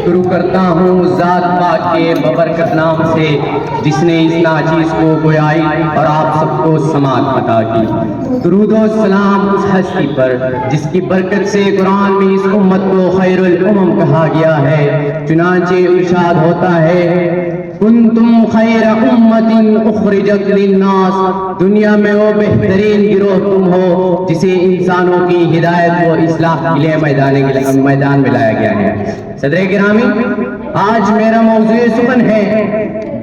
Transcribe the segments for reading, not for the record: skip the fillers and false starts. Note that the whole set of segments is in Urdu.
شروع کرتا ہوں ذات پاک کے ببرکت نام سے جس نے اس ناچیز کو گویائی اور آپ سب کو سماعت عطا کی۔ درود و سلام اس ہستی پر جس کی برکت سے قرآن میں اس امت کو خیر الامم کہا گیا ہے۔ چنانچہ ارشاد ہوتا ہے کنتم خیر امت اخرجت للناس، دنیا میں وہ بہترین گروہ تم ہو جسے انسانوں کی ہدایت و اصلاح کے لیے میدان میں لایا گیا ہے۔ صدر گرامی، آج میرا موضوع سخن ہے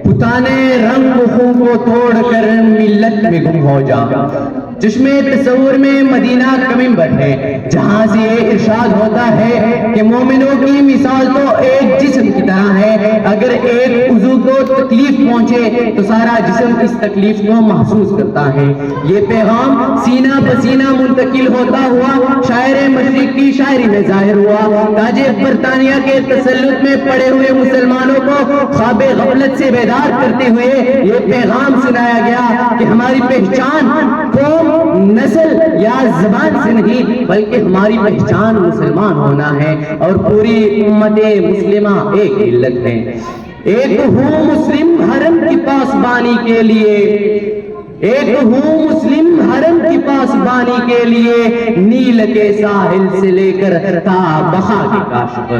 بتانے رنگ خوں کو توڑ کر ملت میں گم ہو جا۔ چشمے تصور میں مدینہ کممبر ہے جہاں سے ارشاد ہوتا ہے کہ مومنوں کی مثال تو ایک جسم کی طرح ہے، اگر ایک عضو کو تکلیف پہنچے تو سارا جسم اس تکلیف کو محسوس کرتا ہے۔ یہ پیغام سینہ بسینہ منتقل ہوتا ہوا شاعر مشرق کی شاعری میں ظاہر ہوا۔ تاج برطانیہ کے تسلط میں پڑے ہوئے مسلمانوں کو خواب غفلت سے بیدار کرتے ہوئے یہ پیغام سنایا گیا کہ ہماری پہچان قوم، نسل یا زبان سے نہیں بلکہ ہماری پہچان مسلمان ہونا ہے اور پوری امت مسلمہ ایک ملت ہے۔ ایک ہوں مسلم حرم کی پاسبانی کے لیے، ایک ہوں مسلم حرم کی پاسبانی کے لیے، نیل کے ساحل سے لے کر تا بخا کے کاشف۔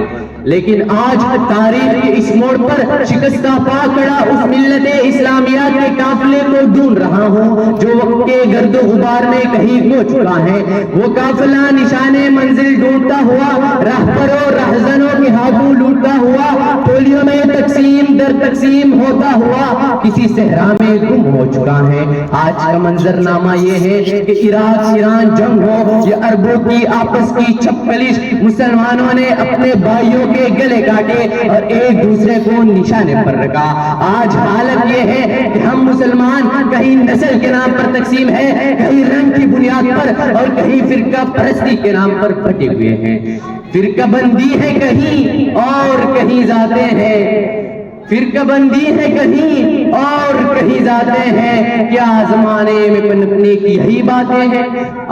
لیکن آج تاریخ کے اس موڑ پر شکستہ پا کھڑا اس ملت اسلامیہ کے قافلے کو ڈھونڈ رہا ہوں جو وقت کے گرد و غبار میں کہیں کھو چکا ہے۔ وہ قافلہ نشان منزل ڈھونڈتا ہوا، راہبروں رہزنوں کے ہاتھوں لوٹتا ہوا، ٹولیوں میں تقسیم در تقسیم ہوتا ہوا کسی صحرا میں گم ہو چکا ہے۔ آج کا منظرنامہ یہ ہے کہ عراق ایران جنگ ہو یا عربوں کی آپس کی چھپکلش، مسلمانوں نے اپنے بھائیوں کے گلے کاٹے اور ایک دوسرے کو نشانے پر رکھا۔ آج حالت یہ ہے کہ ہم مسلمان کہیں نسل کے نام پر تقسیم ہے، کہیں رنگ کی بنیاد پر اور کہیں فرقہ پرستی کے نام پر پھٹے ہوئے ہیں۔ فرقہ بندی ہے کہیں اور کہیں ذاتیں ہیں، فرقہ بندی ہے کہیں اور کہیں ذاتیں ہیں، کیا زمانے میں پنپنے کی یہی باتیں ہیں۔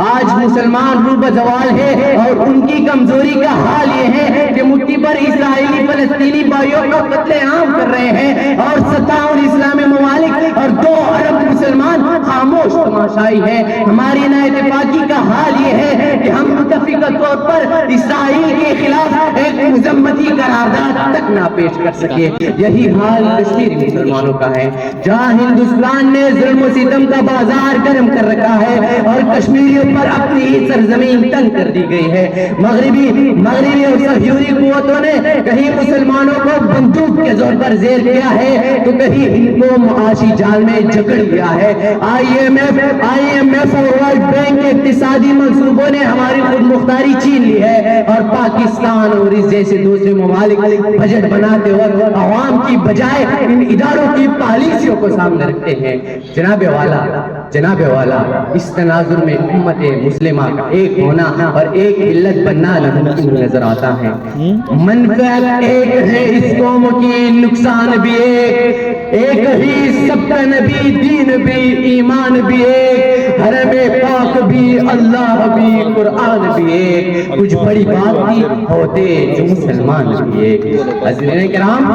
آج مسلمان روبہ زوال ہے اور ان کی کمزوری کا حال یہ ہے کہ مٹھی پر اسرائیلی فلسطینی بھائیوں کو قتل عام کر رہے ہیں اور 57 اسلامی ممالک اور 2 ارب مسلمان خاموش تماشائی ہیں۔ ہماری نا اتفاقی کا حال یہ ہے کہ ہم متفقہ طور پر اسرائیل کے خلاف ایک مذمتی قرارداد تک نہ پیش کر سکے۔ یہی حال کشمیری مسلمانوں کا ہے جہاں ہندوستان نے ظلم و ستم کا بازار گرم کر رکھا ہے اور کشمیریوں پر اپنی ہی سرزمین تنگ کر دی گئی ہے۔ مغربی اور صہیونی قوتوں نے کہیں مسلمانوں کو بندوق کے زور پر زیر کیا ہے تو کہیں ان کو معاشی جال میں جکڑ دیا ہے۔ آئی ایم ایف اور ورلڈ بینک کے اقتصادی منصوبوں نے ہماری خود مختاری چھین لی ہے اور پاکستان اور اس جیسے دوسرے ممالک بجٹ بناتے وقت عوام کی بجائے ان اداروں کی پالیسیوں کو سامنے رکھتے ہیں۔ جناب والا اس تناظر میں امت مسلمہ کا ایک ہونا اور ایک ملت بننا ناممکن نظر آتا ہے۔ منفعت ایک ہے اس قوم کی، نقصان بھی ایک ہی، سب کا نبی، دین بھی، ایمان بھی ایک، حرم پاک بھی، اللہ بھی، قرآن بھی ایک، کچھ بڑی بات بھی ہوتے جو مسلمان بھی ایک۔ حضرین کرام،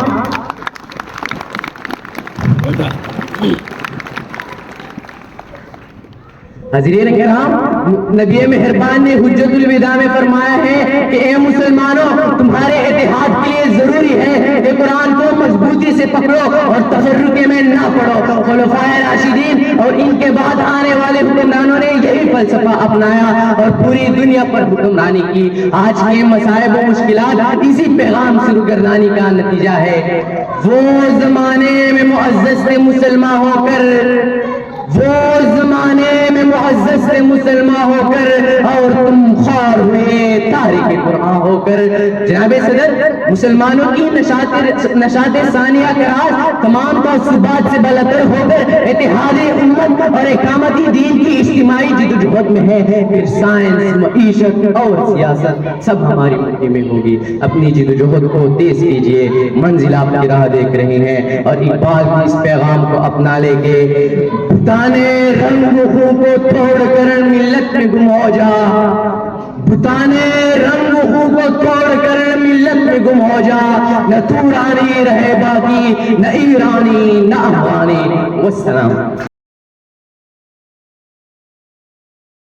حضرین کرام، نبی مہربان نے حجت الوداع میں فرمایا ہے کہ اے مسلمانوں، تمہارے اتحاد کے لیے ضروری ہے کہ قرآن کو مضبوطی سے پکڑو اور تفرقے میں نہ پڑو۔ خلفائے راشدین اور ان کے بعد آنے والے حکمرانوں نے یہی فلسفہ اپنایا اور پوری دنیا پر حکمرانی کی۔ آج کے مصائب و مشکلات اسی پیغام سے روگردانی کا نتیجہ ہے۔ وہ زمانے میں معزز سے مسلمان ہو کر، وہ زمانے میں معزز سے مسلمان ہو کر اور تم خوار ہوئے تاریخ قرآن ہو کر۔ جناب صدر، مسلمانوں کی نشاط ثانیہ کا راز تمام تعصبات سے بالاتر ہو کر اتحاد امت اور اقامتی دین کی اجتماعی جدوجہد میں ہے۔ پھر سائنس، معیشت اور سیاست سب ہماری مٹھی میں ہوگی۔ اپنی جدوجہد کو تیز کیجئے، منزل آپ کی راہ دیکھ رہے ہیں اور اقبال کی اس پیغام کو اپنا لے کے بتانے رنگ خوں کو توڑ کر ملت میں گم ہو جا، بتانے رنگ خوں کو توڑ کر ملت میں گم ہو ہو جا، نہ تو رانی رہے باقی، نہ ایرانی نہ افغانی۔ والسلام۔